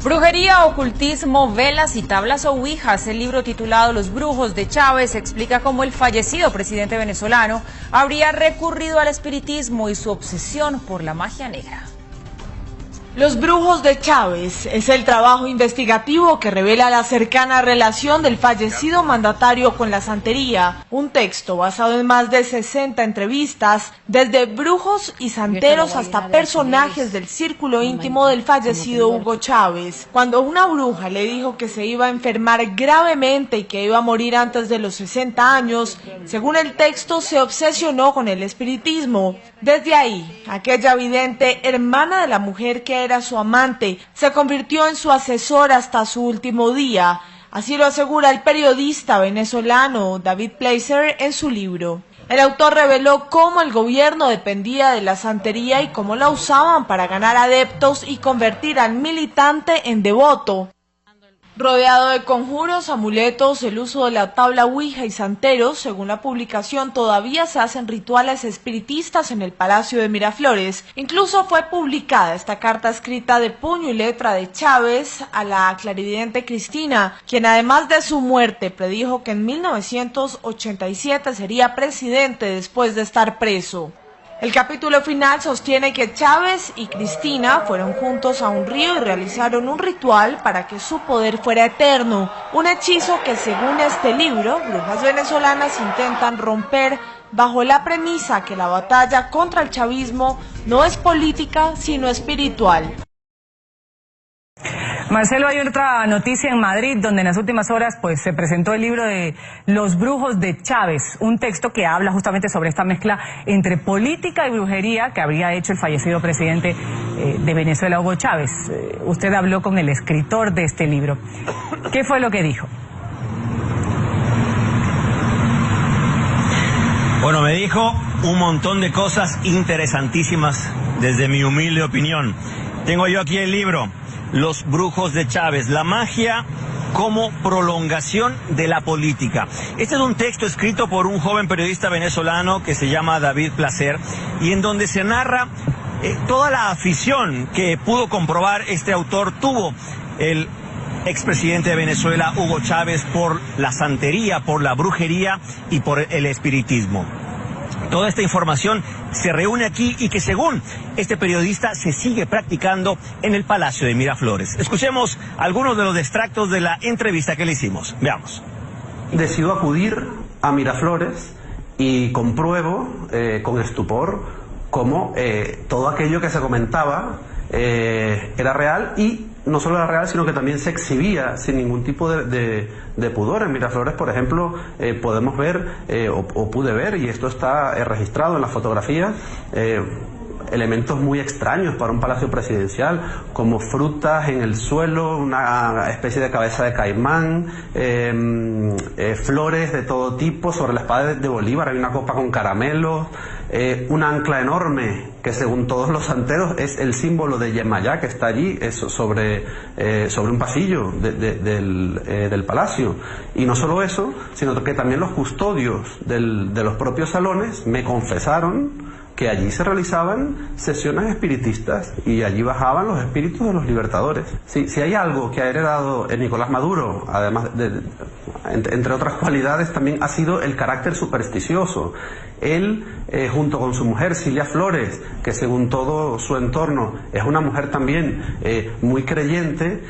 Brujería, ocultismo, velas y tablas o ouijas. El libro titulado Los brujos de Chávez explica cómo el fallecido presidente venezolano habría recurrido al espiritismo y su obsesión por la magia negra. Los brujos de Chávez es el trabajo investigativo que revela la cercana relación del fallecido mandatario con la santería, un texto basado en más de 60 entrevistas, desde brujos y santeros hasta personajes del círculo íntimo del fallecido Hugo Chávez. Cuando una bruja le dijo que se iba a enfermar gravemente y que iba a morir antes de los 60 años, según el texto se obsesionó con el espiritismo. Desde ahí, aquella vidente, hermana de la mujer que era su amante, se convirtió en su asesor hasta su último día. Así lo asegura el periodista venezolano David Placer en su libro. El autor reveló cómo el gobierno dependía de la santería y cómo la usaban para ganar adeptos y convertir al militante en devoto. Rodeado de conjuros, amuletos, el uso de la tabla ouija y santeros, según la publicación todavía se hacen rituales espiritistas en el Palacio de Miraflores. Incluso fue publicada esta carta escrita de puño y letra de Chávez a la clarividente Cristina, quien además de su muerte predijo que en 1987 sería presidente después de estar preso. El capítulo final sostiene que Chávez y Cristina fueron juntos a un río y realizaron un ritual para que su poder fuera eterno, un hechizo que según este libro, brujas venezolanas intentan romper bajo la premisa que la batalla contra el chavismo no es política sino espiritual. Marcelo, hay otra noticia en Madrid donde en las últimas horas se presentó el libro de Los brujos de Chávez, un texto que habla justamente sobre esta mezcla entre política y brujería que habría hecho el fallecido presidente de Venezuela, Hugo Chávez. Usted habló con el escritor de este libro. ¿Qué fue lo que dijo? Bueno, me dijo un montón de cosas interesantísimas desde mi humilde opinión. Tengo yo aquí el libro Los brujos de Chávez, la magia como prolongación de la política. Este es un texto escrito por un joven periodista venezolano que se llama David Placer y en donde se narra toda la afición que pudo comprobar este autor tuvo el expresidente de Venezuela, Hugo Chávez, por la santería, por la brujería y por el espiritismo. Toda esta información se reúne aquí y que según este periodista se sigue practicando en el Palacio de Miraflores. Escuchemos algunos de los extractos de la entrevista que le hicimos. Veamos. Decido acudir a Miraflores y compruebo con estupor cómo todo aquello que se comentaba era real y no solo era real, sino que también se exhibía sin ningún tipo de pudor. En Miraflores, por ejemplo, podemos ver, o pude ver, y esto está registrado en la fotografía, elementos muy extraños para un palacio presidencial, como frutas en el suelo, una especie de cabeza de caimán, flores de todo tipo. Sobre la espada de Bolívar hay una copa con caramelos, un ancla enorme que según todos los santeros es el símbolo de Yemayá, que está allí sobre un pasillo del palacio. Y no solo eso, sino que también los custodios de los propios salones me confesaron que allí se realizaban sesiones espiritistas y allí bajaban los espíritus de los libertadores. Si hay algo que ha heredado Nicolás Maduro, además entre otras cualidades, también ha sido el carácter supersticioso. Él, junto con su mujer Cilia Flores, que según todo su entorno es una mujer también muy creyente,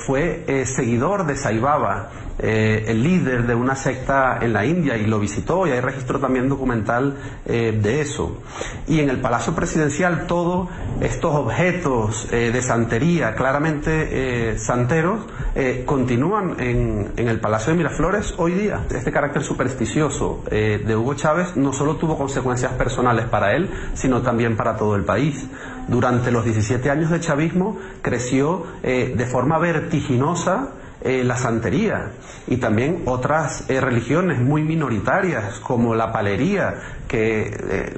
fue seguidor de Sai Baba, el líder de una secta en la India, y lo visitó, y hay registro también documental de eso. Y en el Palacio Presidencial todos estos objetos de santería, claramente santeros, continúan en el Palacio de Miraflores hoy día. Este carácter supersticioso de Hugo Chávez no solo tuvo consecuencias personales para él, sino también para todo el país. Durante los 17 años de chavismo creció de forma vertiginosa la santería y también otras religiones muy minoritarias como la palería,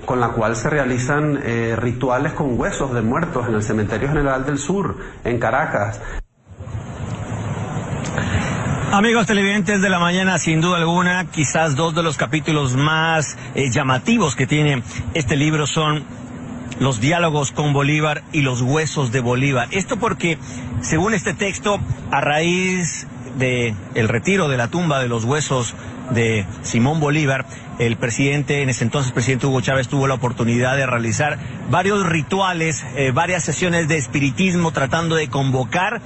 con la cual se realizan rituales con huesos de muertos en el Cementerio General del Sur, en Caracas. Amigos televidentes de la mañana, sin duda alguna, quizás dos de los capítulos más llamativos que tiene este libro son los diálogos con Bolívar y los huesos de Bolívar. Esto porque, según este texto, a raíz del retiro de la tumba de los huesos de Simón Bolívar, el presidente, en ese entonces presidente Hugo Chávez, tuvo la oportunidad de realizar varios rituales, varias sesiones de espiritismo, tratando de convocar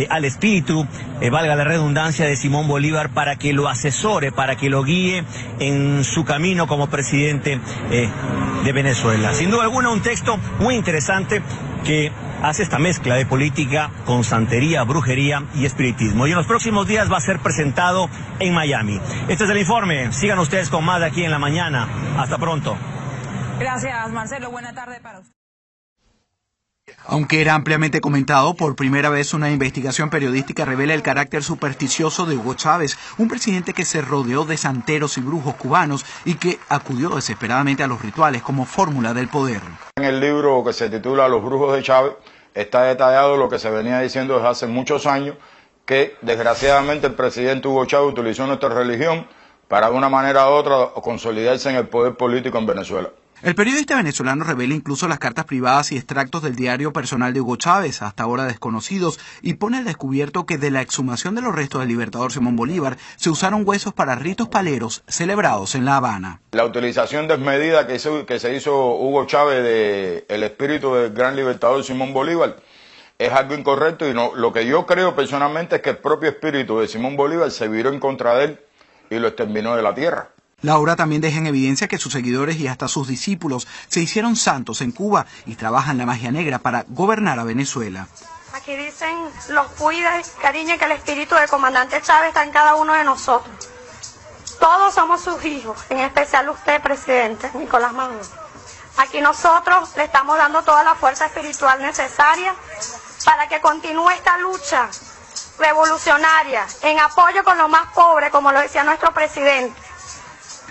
al espíritu, valga la redundancia, de Simón Bolívar para que lo asesore, para que lo guíe en su camino como presidente de Venezuela. Sin duda alguna, un texto muy interesante que hace esta mezcla de política con santería, brujería y espiritismo. Y en los próximos días va a ser presentado en Miami. Este es el informe. Sigan ustedes con más de Aquí en la Mañana. Hasta pronto. Gracias, Marcelo. Buena tarde para usted. Aunque era ampliamente comentado, por primera vez una investigación periodística revela el carácter supersticioso de Hugo Chávez, un presidente que se rodeó de santeros y brujos cubanos y que acudió desesperadamente a los rituales como fórmula del poder. En el libro que se titula Los brujos de Chávez está detallado lo que se venía diciendo desde hace muchos años, que desgraciadamente el presidente Hugo Chávez utilizó nuestra religión para de una manera u otra consolidarse en el poder político en Venezuela. El periodista venezolano revela incluso las cartas privadas y extractos del diario personal de Hugo Chávez, hasta ahora desconocidos, y pone al descubierto que de la exhumación de los restos del libertador Simón Bolívar se usaron huesos para ritos paleros celebrados en La Habana. La utilización desmedida que se hizo Hugo Chávez del espíritu del gran libertador Simón Bolívar es algo incorrecto, y lo que yo creo personalmente es que el propio espíritu de Simón Bolívar se viró en contra de él y lo exterminó de la tierra. La obra también deja en evidencia que sus seguidores y hasta sus discípulos se hicieron santos en Cuba y trabajan la magia negra para gobernar a Venezuela. Aquí dicen, los cuida, cariño, que el espíritu del comandante Chávez está en cada uno de nosotros. Todos somos sus hijos, en especial usted, presidente Nicolás Maduro. Aquí nosotros le estamos dando toda la fuerza espiritual necesaria para que continúe esta lucha revolucionaria en apoyo con los más pobres, como lo decía nuestro presidente.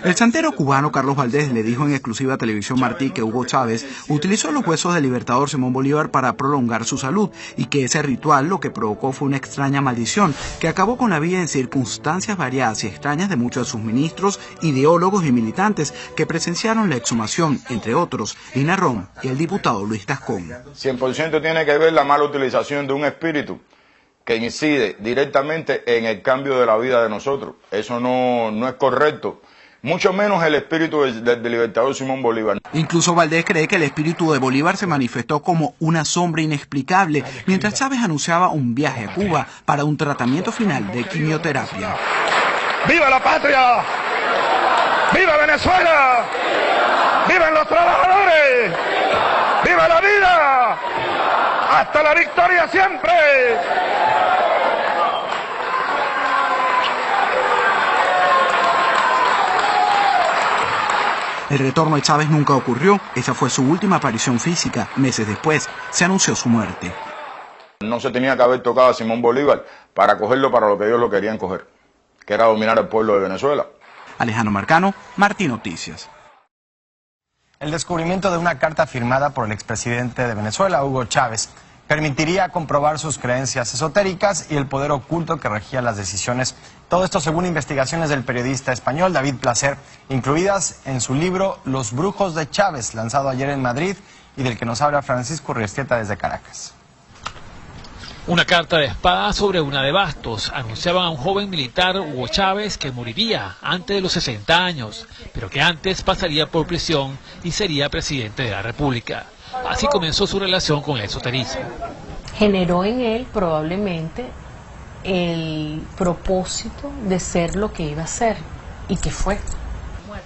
El santero cubano Carlos Valdés le dijo en exclusiva a Televisión Martí que Hugo Chávez utilizó los huesos del libertador Simón Bolívar para prolongar su salud y que ese ritual lo que provocó fue una extraña maldición que acabó con la vida en circunstancias variadas y extrañas de muchos de sus ministros, ideólogos y militantes que presenciaron la exhumación, entre otros, Lina Ron y el diputado Luis Tascón. 100% tiene que ver la mala utilización de un espíritu que incide directamente en el cambio de la vida de nosotros. Eso no es correcto. Mucho menos el espíritu del libertador Simón Bolívar. Incluso Valdés cree que el espíritu de Bolívar se manifestó como una sombra inexplicable, mientras Chávez anunciaba un viaje a Cuba para un tratamiento final de quimioterapia. ¡Viva la patria! ¡Viva Venezuela! ¡Vivan los trabajadores! ¡Viva la vida! ¡Hasta la victoria siempre! El retorno de Chávez nunca ocurrió, esa fue su última aparición física. Meses después se anunció su muerte. No se tenía que haber tocado a Simón Bolívar para cogerlo para lo que ellos lo querían coger, que era dominar al pueblo de Venezuela. Alejandro Marcano, Martí Noticias. El descubrimiento de una carta firmada por el expresidente de Venezuela, Hugo Chávez, permitiría comprobar sus creencias esotéricas y el poder oculto que regía las decisiones. Todo esto según investigaciones del periodista español David Placer, incluidas en su libro Los brujos de Chávez, lanzado ayer en Madrid y del que nos habla Francisco Urriestieta desde Caracas. Una carta de espada sobre una de bastos. Anunciaban a un joven militar, Hugo Chávez, que moriría antes de los 60 años, pero que antes pasaría por prisión y sería presidente de la República. Así comenzó su relación con el esoterismo. Generó en él probablemente el propósito de ser lo que iba a ser y que fue.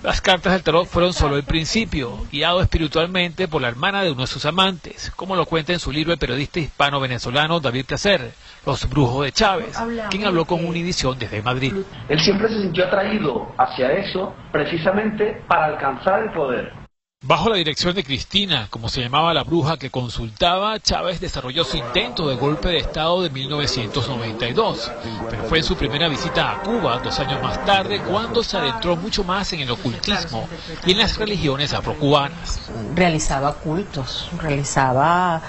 Las cartas del tarot fueron solo el principio, guiado espiritualmente por la hermana de uno de sus amantes, como lo cuenta en su libro el periodista hispano-venezolano David Placer, Los brujos de Chávez, quien habló con Univisión desde Madrid. Él siempre se sintió atraído hacia eso precisamente para alcanzar el poder. Bajo la dirección de Cristina, como se llamaba la bruja que consultaba, Chávez desarrolló su intento de golpe de Estado de 1992, pero fue en su primera visita a Cuba, 2 años más tarde, cuando se adentró mucho más en el ocultismo y en las religiones afrocubanas. Realizaba cultos, realizaba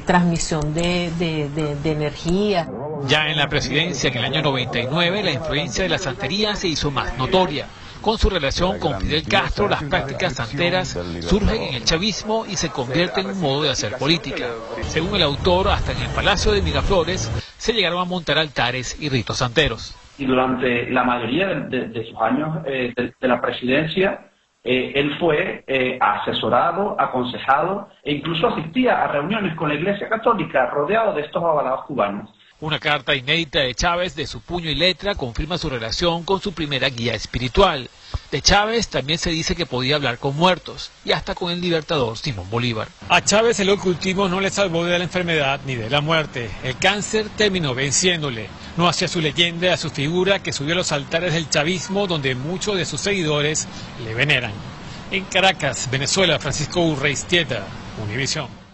transmisión de energía. Ya en la presidencia, en el año 99, la influencia de la santería se hizo más notoria. Con su relación con Fidel Castro, las prácticas santeras surgen en el chavismo y se convierten en un modo de hacer política. Según el autor, hasta en el Palacio de Miraflores se llegaron a montar altares y ritos santeros. Y durante la mayoría de sus años de la presidencia, él fue asesorado, aconsejado e incluso asistía a reuniones con la Iglesia Católica rodeado de estos avalados cubanos. Una carta inédita de Chávez de su puño y letra confirma su relación con su primera guía espiritual. De Chávez también se dice que podía hablar con muertos y hasta con el libertador Simón Bolívar. A Chávez el ocultismo no le salvó de la enfermedad ni de la muerte. El cáncer terminó venciéndole. No hacia su leyenda, a su figura que subió a los altares del chavismo donde muchos de sus seguidores le veneran. En Caracas, Venezuela, Francisco Urreistieta, Univisión.